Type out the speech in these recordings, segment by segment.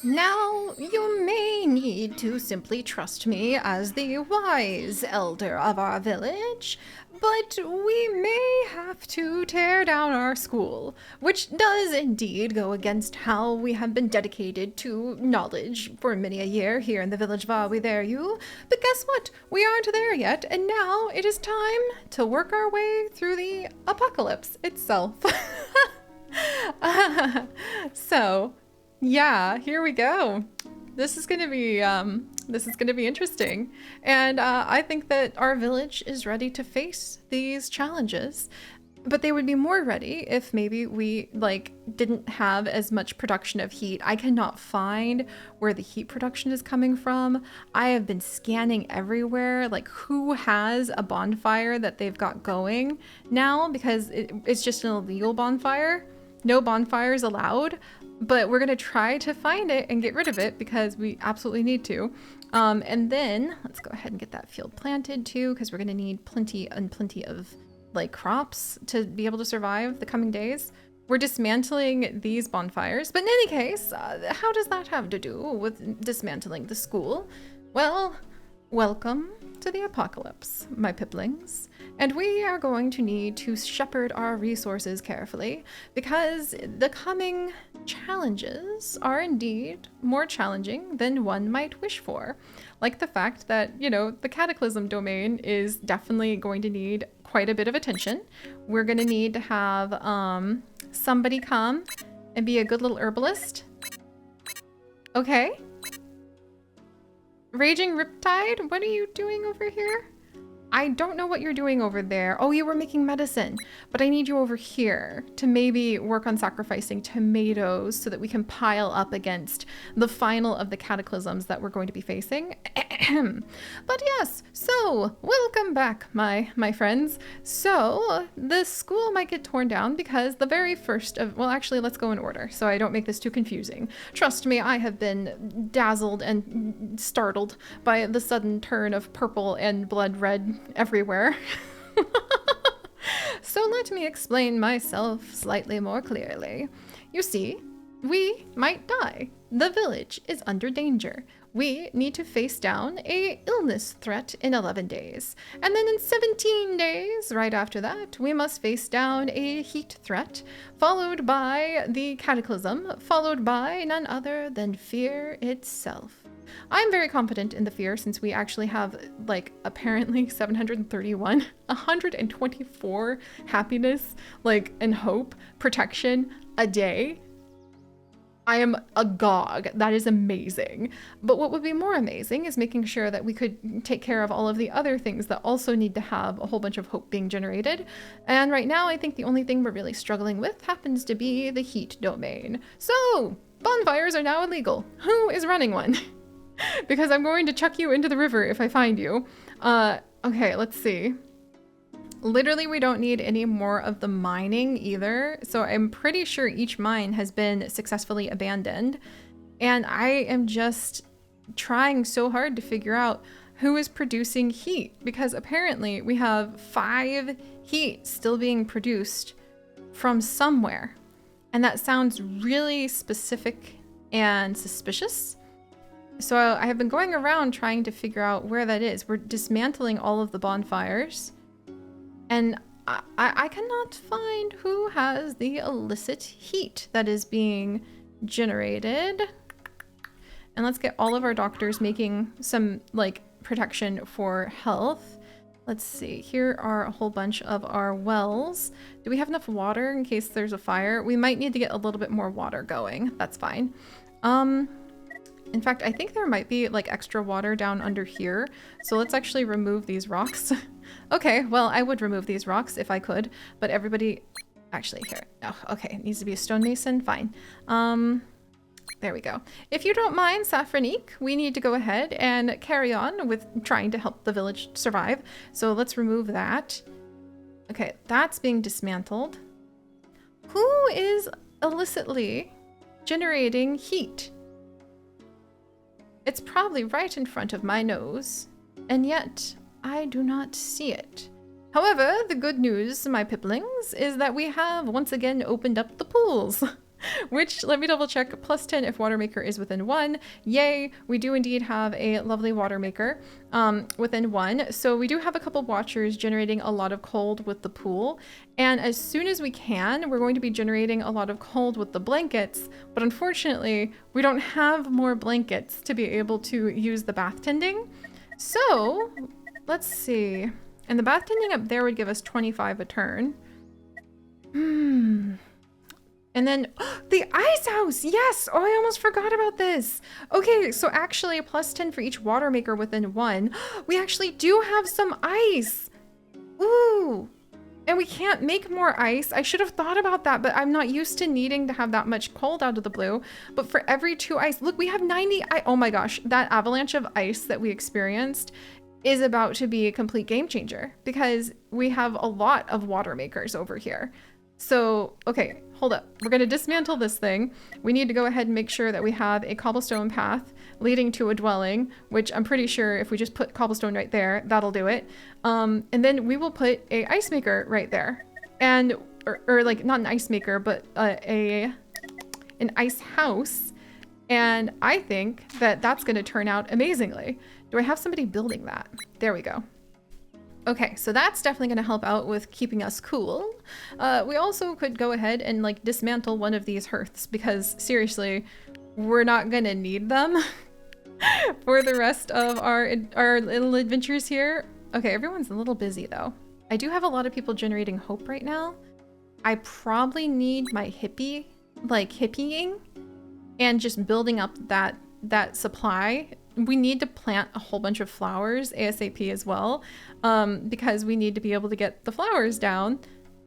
Now, you may need to simply trust me as the wise elder of our village, but we may have to tear down our school, which does indeed go against how we have been dedicated to knowledge for many a year here in the village of Are We There You. But guess what? We aren't there yet, and now it is time to work our way through the apocalypse itself. So, yeah, here we go. This is gonna be interesting, and I think that our village is ready to face these challenges. But they would be more ready if maybe we didn't have as much production of heat. I cannot find where the heat production is coming from. I have been scanning everywhere, like who has a bonfire that they've got going now, because it's just an illegal bonfire. No bonfires allowed, but we're gonna try to find it and get rid of it because we absolutely need to. And then let's go ahead and get that field planted too, because we're gonna need plenty of crops to be able to survive the coming days. We're dismantling these bonfires, but in any case, how does that have to do with dismantling the school? Well, welcome to the apocalypse, my piplings. And we are going to need to shepherd our resources carefully, because the coming challenges are indeed more challenging than one might wish for. Like the fact that, the Cataclysm domain is definitely going to need quite a bit of attention. We're going to need to have somebody come and be a good little herbalist. Okay. Raging Riptide, what are you doing over here? I don't know what you're doing over there. Oh, you were making medicine, but I need you over here to maybe work on sacrificing tomatoes so that we can pile up against the final of the cataclysms that we're going to be facing. But yes, so welcome back, my friends. So the school might get torn down because the very first of, well, actually, let's go in order so I don't make this too confusing. Trust me, I have been dazzled and startled by the sudden turn of purple and blood red everywhere. So let me explain myself slightly more clearly. You see, we might die. The village is under danger. We need to face down a illness threat in 11 days. And then in 17 days, right after that, we must face down a heat threat, followed by the cataclysm, followed by none other than fear itself. I'm very confident in the fear since we actually have, apparently 731, 124 happiness, and hope, protection a day. I am agog. That is amazing. But what would be more amazing is making sure that we could take care of all of the other things that also need to have a whole bunch of hope being generated. And right now, I think the only thing we're really struggling with happens to be the heat domain. So, bonfires are now illegal. Who is running one? Because I'm going to chuck you into the river if I find you. Okay, let's see. Literally, we don't need any more of the mining either. So I'm pretty sure each mine has been successfully abandoned. And I am just trying so hard to figure out who is producing heat, because apparently we have 5 heat still being produced from somewhere. And that sounds really specific and suspicious. So I have been going around trying to figure out where that is. We're dismantling all of the bonfires. And I cannot find who has the illicit heat that is being generated. And let's get all of our doctors making some, protection for health. Let's see. Here are a whole bunch of our wells. Do we have enough water in case there's a fire? We might need to get a little bit more water going. That's fine. In fact, I think there might be extra water down under here. So let's actually remove these rocks. Okay, well, I would remove these rocks if I could, but everybody actually here. Oh, okay, it needs to be a stonemason. Fine. There we go. If you don't mind, Saffronique, we need to go ahead and carry on with trying to help the village survive. So let's remove that. Okay, that's being dismantled. Who is illicitly generating heat? It's probably right in front of my nose, and yet I do not see it. However, the good news, my piplings, is that we have once again opened up the pools. Which, let me double check, +10 if water maker is within 1. Yay, we do indeed have a lovely water maker within 1. So we do have a couple watchers generating a lot of cold with the pool. And as soon as we can, we're going to be generating a lot of cold with the blankets. But unfortunately, we don't have more blankets to be able to use the bath tending. So let's see. And the bath tending up there would give us 25 a turn. And then the ice house, yes! Oh, I almost forgot about this. Okay, so actually a +10 for each water maker within 1. We actually do have some ice. Ooh, and we can't make more ice. I should have thought about that, but I'm not used to needing to have that much cold out of the blue. But for every 2 ice, look, we have 90 oh my gosh, that avalanche of ice that we experienced is about to be a complete game changer because we have a lot of water makers over here. So, okay, hold up. We're going to dismantle this thing. We need to go ahead and make sure that we have a cobblestone path leading to a dwelling, which I'm pretty sure if we just put cobblestone right there, that'll do it. And then we will put a ice maker right there. And, or like not an ice maker, but an ice house. And I think that that's going to turn out amazingly. Do I have somebody building that? There we go. Okay, so that's definitely going to help out with keeping us cool. We also could go ahead and like dismantle one of these hearths because seriously, we're not going to need them for the rest of our little adventures here. Okay, everyone's a little busy though. I do have a lot of people generating hope right now. I probably need my hippieing and just building up that supply. We need to plant a whole bunch of flowers ASAP as well, because we need to be able to get the flowers down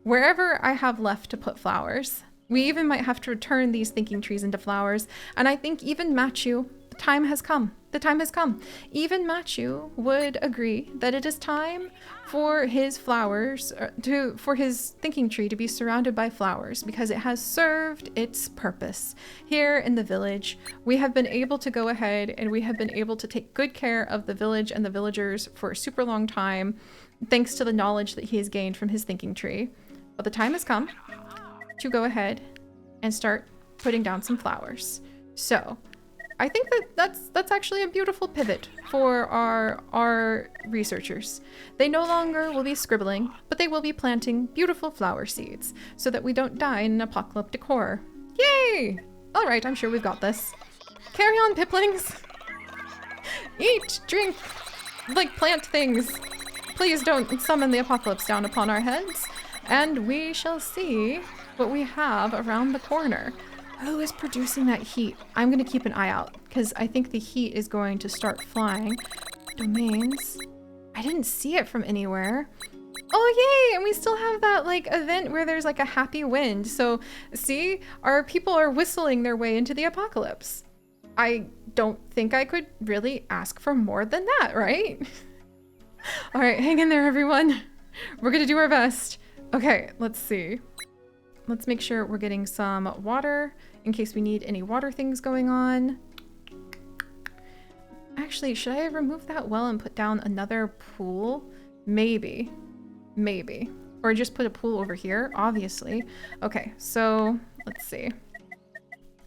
wherever I have left to put flowers. We even might have to turn these thinking trees into flowers. And I think even Matthew, the time has come. The time has come. Even Matthew would agree that it is time for his flowers, for his thinking tree to be surrounded by flowers because it has served its purpose. Here in the village, we have been able to go ahead and we have been able to take good care of the village and the villagers for a super long time, thanks to the knowledge that he has gained from his thinking tree. But the time has come to go ahead and start putting down some flowers. So I think that's actually a beautiful pivot for our researchers. They no longer will be scribbling, but they will be planting beautiful flower seeds so that we don't die in an apocalyptic horror. Yay! All right, I'm sure we've got this. Carry on, piplings. Eat, drink, like plant things. Please don't summon the apocalypse down upon our heads. And we shall see what we have around the corner. Who is producing that heat? I'm going to keep an eye out because I think the heat is going to start flying. Domains. I didn't see it from anywhere. Oh, yay! And we still have that like event where there's like a happy wind. So see, our people are whistling their way into the apocalypse. I don't think I could really ask for more than that, right? All right, hang in there, everyone. We're going to do our best. Okay, let's see. Let's make sure we're getting some water in case we need any water things going on. Actually, should I remove that well and put down another pool? Maybe. Maybe. Or just put a pool over here, obviously. Okay, so let's see.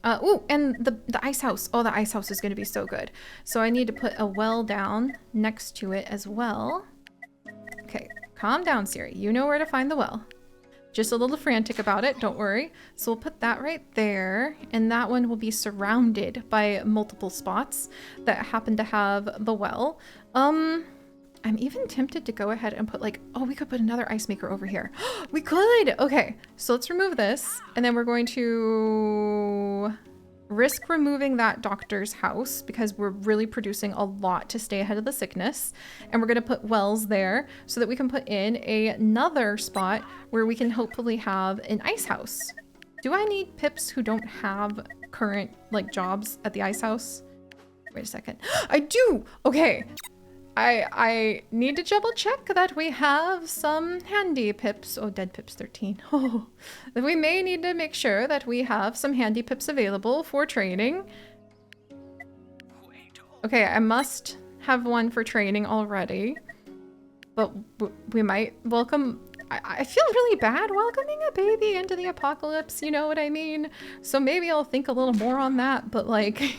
Ooh, and the ice house. Oh, the ice house is going to be so good. So I need to put a well down next to it as well. Okay, calm down, Siri. You know where to find the well. Just a little frantic about it, don't worry. So we'll put that right there, and that one will be surrounded by multiple spots that happen to have the well. I'm even tempted to go ahead and put like, oh, we could put another ice maker over here. We could! Okay, so let's remove this, and then we're going to risk removing that doctor's house because we're really producing a lot to stay ahead of the sickness. And we're going to put wells there so that we can put in another spot where we can hopefully have an ice house. Do I need pips who don't have current like jobs at the ice house? Wait a second. I do! Okay. I need to double check that we have some handy pips. Oh, dead pips 13. Oh, we may need to make sure that we have some handy pips available for training. Okay, I must have one for training already, but we might welcome I feel really bad welcoming a baby into the apocalypse, you know what I mean? So maybe I'll think a little more on that, but like,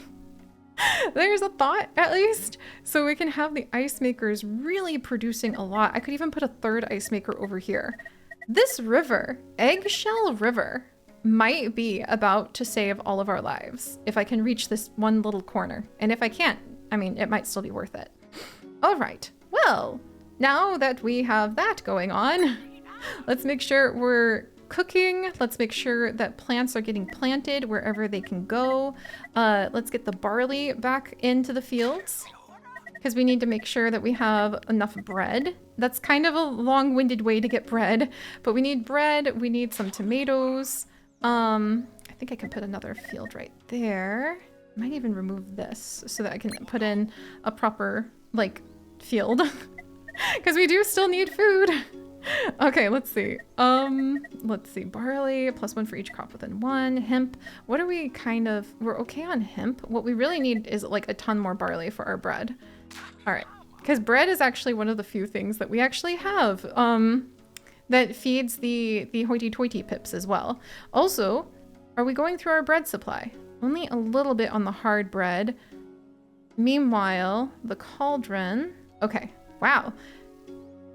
there's a thought at least. So we can have the ice makers really producing a lot. I could even put a third ice maker over here. This river, Eggshell River, might be about to save all of our lives if I can reach this one little corner. And if I can't, I mean, it might still be worth it. All right, well, now that we have that going on, let's make sure we're cooking. Let's make sure that plants are getting planted wherever they can go. Let's get the barley back into the fields because we need to make sure that we have enough bread. That's kind of a long-winded way to get bread, but we need bread. We need some tomatoes. I think I can put another field right there. I might even remove this so that I can put in a proper, like, field. Because we do still need food. Okay, let's see. Let's see. Barley, +1 for each crop within one. Hemp. What are we kind of... We're okay on hemp. What we really need is, like, a ton more barley for our bread. All right. Because bread is actually one of the few things that we actually have. That feeds the hoity-toity pips as well. Also, are we going through our bread supply? Only a little bit on the hard bread. Meanwhile, the cauldron... Okay, wow.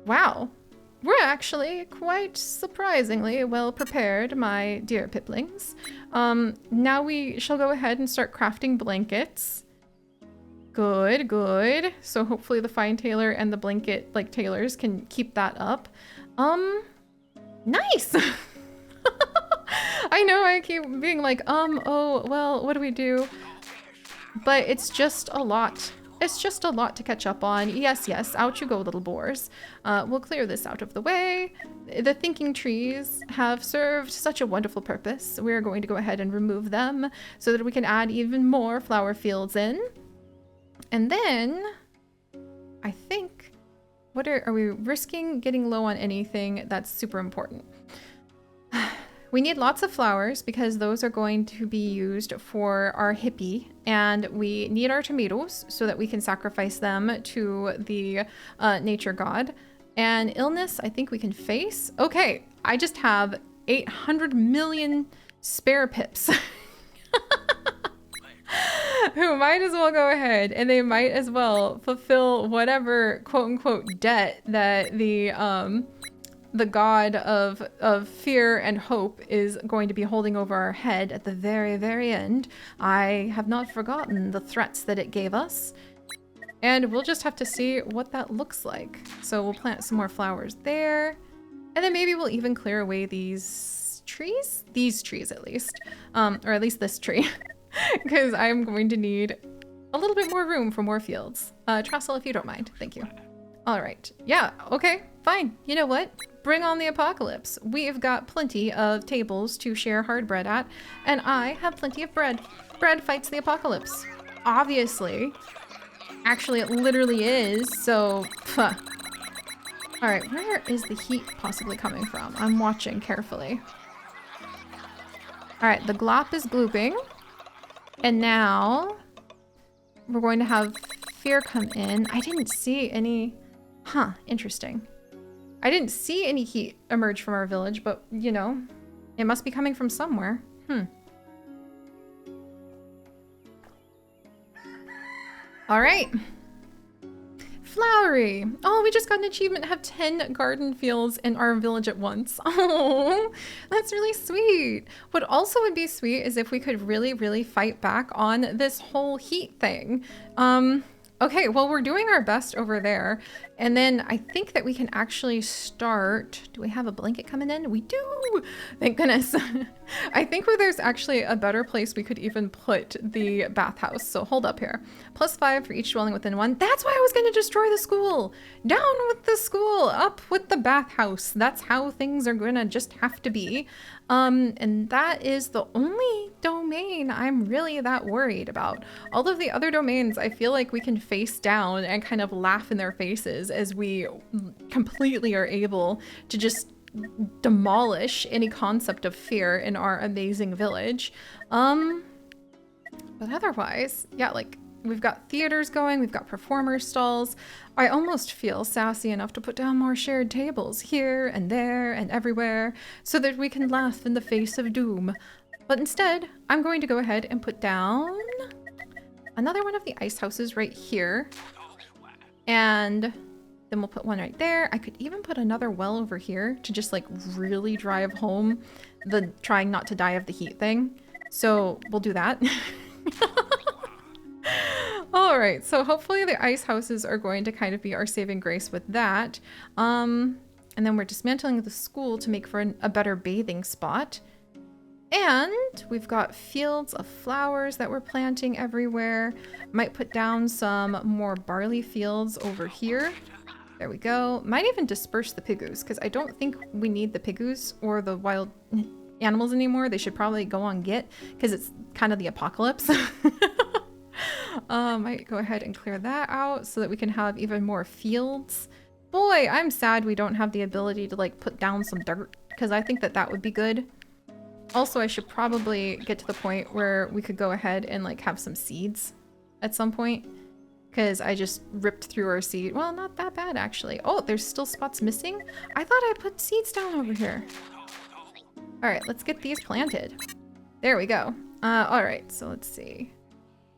Wow. We're actually quite surprisingly well prepared, my dear piplings. Now we shall go ahead and start crafting blankets. Good, good. So hopefully the fine tailor and the blanket, like, tailors can keep that up. Nice! I know I keep being like, oh, well, what do we do? But it's just a lot. It's just a lot to catch up on. Yes, yes, out you go, little boars. We'll clear this out of the way. The thinking trees have served such a wonderful purpose. We're going to go ahead and remove them so that we can add even more flower fields in. And then, I think... What are we risking getting low on anything that's super important? We need lots of flowers because those are going to be used for our hippie, and we need our tomatoes so that we can sacrifice them to the nature god. And illness, I think we can face. Okay, I just have 800 million spare pips. Who might as well go ahead and they might as well fulfill whatever quote-unquote debt that the god of fear and hope is going to be holding over our head at the very, very end. I have not forgotten the threats that it gave us. And we'll just have to see what that looks like. So we'll plant some more flowers there. And then maybe we'll even clear away these trees? These trees at least. Or at least this tree. Because I'm going to need a little bit more room for more fields. Trestle, if you don't mind. Thank you. All right. Yeah, okay, fine. You know what? Bring on the apocalypse. We've got plenty of tables to share hard bread at, and I have plenty of bread. Bread fights the apocalypse. Obviously. Actually, it literally is, so... All right, where is the heat possibly coming from? I'm watching carefully. All right, the glop is glooping. And now we're going to have fear come in. I didn't see any... Huh, interesting. I didn't see any heat emerge from our village, but, you know, it must be coming from somewhere. All right. Flowery. Oh, we just got an achievement to have 10 garden fields in our village at once. Oh, that's really sweet. What also would be sweet is if we could really, really fight back on this whole heat thing. Okay, well, we're doing our best over there. And then I think that we can actually start... Do we have a blanket coming in? We do! Thank goodness. I think there's actually a better place we could even put the bathhouse. So hold up here. +5 for each dwelling within one. That's why I was going to destroy the school. Down with the school, up with the bathhouse. That's how things are going to just have to be. And that is the only domain I'm really that worried about. All of the other domains, I feel like we can face down and kind of laugh in their faces as we completely are able to just demolish any concept of fear in our amazing village. But otherwise, yeah, like We've got theaters going. We've got performer stalls. I almost feel sassy enough to put down more shared tables here and there and everywhere so that we can laugh in the face of doom. But instead, I'm going to go ahead and put down another one of the ice houses right here. And then we'll put one right there. I could even put another well over here to just like really drive home the trying not to die of the heat thing. So we'll do that. All right, so hopefully the ice houses are going to kind of be our saving grace with that. And then we're dismantling the school to make for a better bathing spot. And we've got fields of flowers that we're planting everywhere. Might put down some more barley fields over here. There we go. Might even disperse the pigoos because I don't think we need the pigoos or the wild animals anymore. They should probably go on Git because it's kind of the apocalypse. Might go ahead and clear that out so that we can have even more fields. Boy, I'm sad we don't have the ability to like put down some dirt because I think that that would be good. Also, I should probably get to the point where we could go ahead and like have some seeds at some point because I just ripped through our seed. Well, not that bad actually. Oh, there's still spots missing. I thought I put seeds down over here. All right, let's get these planted. There we go. All right, so let's see.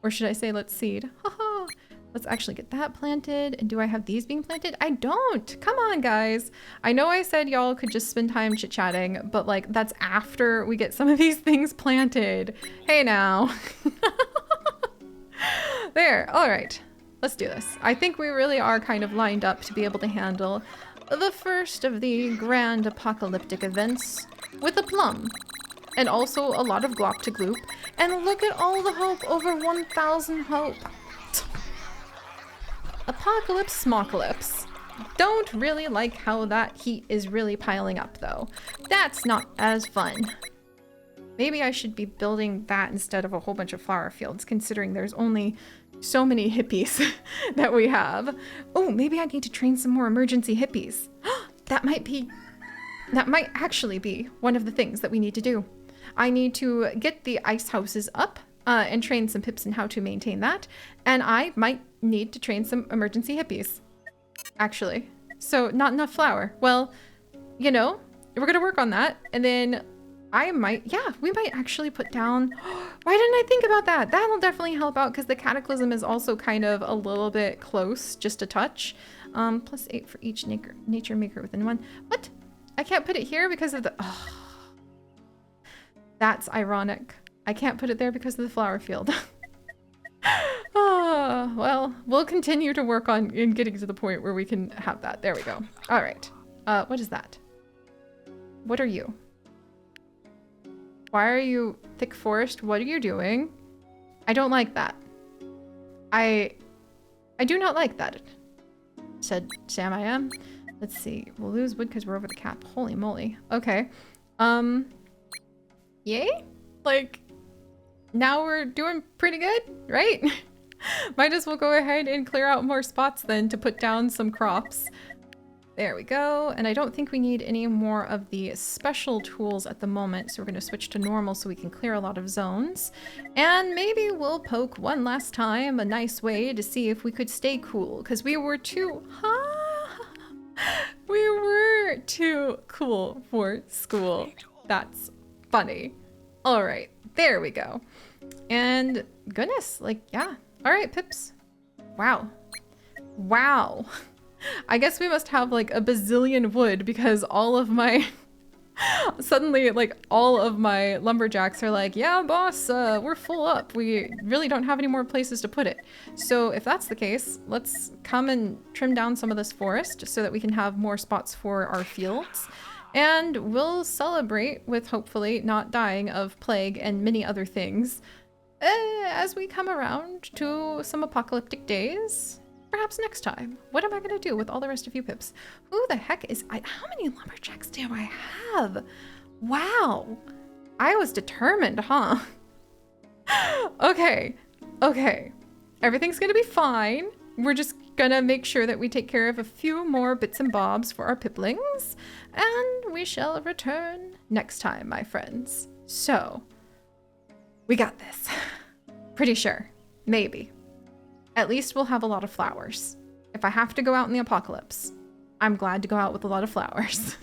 Or should I say let's seed? Haha. Let's actually get that planted. And do I have these being planted? I don't. Come on, guys. I know I said y'all could just spend time chit-chatting, but like that's after we get some of these things planted. Hey now. There. All right. Let's do this. I think we really are kind of lined up to be able to handle the first of the grand apocalyptic events with aplomb. And also a lot of glop to gloop. And look at all the hope, over 1,000 hope. Apocalypse smocalypse. Don't really like how that heat is really piling up though. That's not as fun. Maybe I should be building that instead of a whole bunch of flower fields, considering there's only so many hippies that we have. Oh, maybe I need to train some more emergency hippies. That might actually be one of the things that we need to do. I need to get the ice houses up and train some pips in how to maintain that. And I might need to train some emergency hippies, actually. So not enough flour. Well, you know, we're going to work on that. And then we might actually put down, why didn't I think about that? That'll definitely help out because the cataclysm is also kind of a little bit close, just a touch. +8 for each nature maker within one. What? I can't put it here because of the, that's ironic. I can't put it there because of the flower field. Well, we'll continue to work on in getting to the point where we can have that. There we go. All right. What is that? What are you? Why are you thick forest? What are you doing? I don't like that. I do not like that, said Sam I am. Let's see. We'll lose wood because we're over the cap. Holy moly. Okay. Yay? Like, now we're doing pretty good, right? Might as well go ahead and clear out more spots then to put down some crops. There we go. And I don't think we need any more of the special tools at the moment. So we're going to switch to normal so we can clear a lot of zones. And maybe we'll poke one last time a nice way to see if we could stay cool. Because we were too... we were too cool for school. That's funny. All right. There we go. And goodness, like, yeah. All right, pips. Wow. Wow. I guess we must have like a bazillion wood because all of my suddenly like all of my lumberjacks are like, yeah, boss, we're full up. We really don't have any more places to put it. So if that's the case, let's come and trim down some of this forest so that we can have more spots for our fields. And we'll celebrate with hopefully not dying of plague and many other things as we come around to some apocalyptic days. Perhaps next time. What am I going to do with all the rest of you pips? Who the heck is I? How many lumberjacks do I have? Wow. I was determined, huh? Okay. Okay. Everything's going to be fine. We're just going to make sure that we take care of a few more bits and bobs for our piplings. And we shall return next time, my friends. So, we got this. Pretty sure. Maybe. At least we'll have a lot of flowers. If I have to go out in the apocalypse, I'm glad to go out with a lot of flowers.